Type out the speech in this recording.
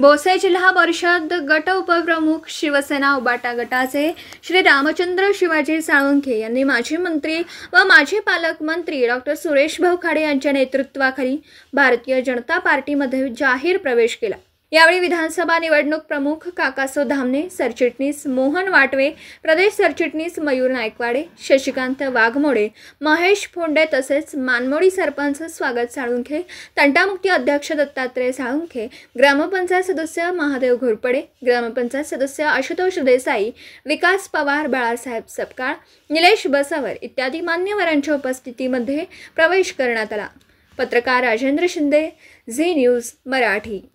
बोसे जिल्हा परिषद गट उपप्रमुख शिवसेना उबाटा गटाचे श्री रामचंद्र शिवाजी साळुंखे यांनी माजी मंत्री व माजी पालकमंत्री डॉक्टर सुरेश भाऊ खाडे यांच्या नेतृत्वाखाली भारतीय जनता पार्टीमध्ये जाहीर प्रवेश केला। यावेळी विधानसभा निवडणूक प्रमुख काकासो धामणे, सरचिटणीस मोहन वाटवे, प्रदेश सरचिटणीस मयूर नायकवाडे, शशिकांत वाघमोडे, महेश फोंडे तसेच मानमोडी सरपंच स्वागत साळुंखे, तंटामुक्ती अध्यक्ष दत्तात्रय साळुंखे, ग्रामपंचायत सदस्य महादेव घोरपडे, ग्रामपंचायत सदस्य आशुतोष देसाई, विकास पवार, बाळासाहेब सपकाळ, निलेश बसावर इत्यादी मान्यवरांच्या उपस्थितीमध्ये प्रवेश करण्यात आला। पत्रकार राजेंद्र शिंदे, झी न्यूज मराठी।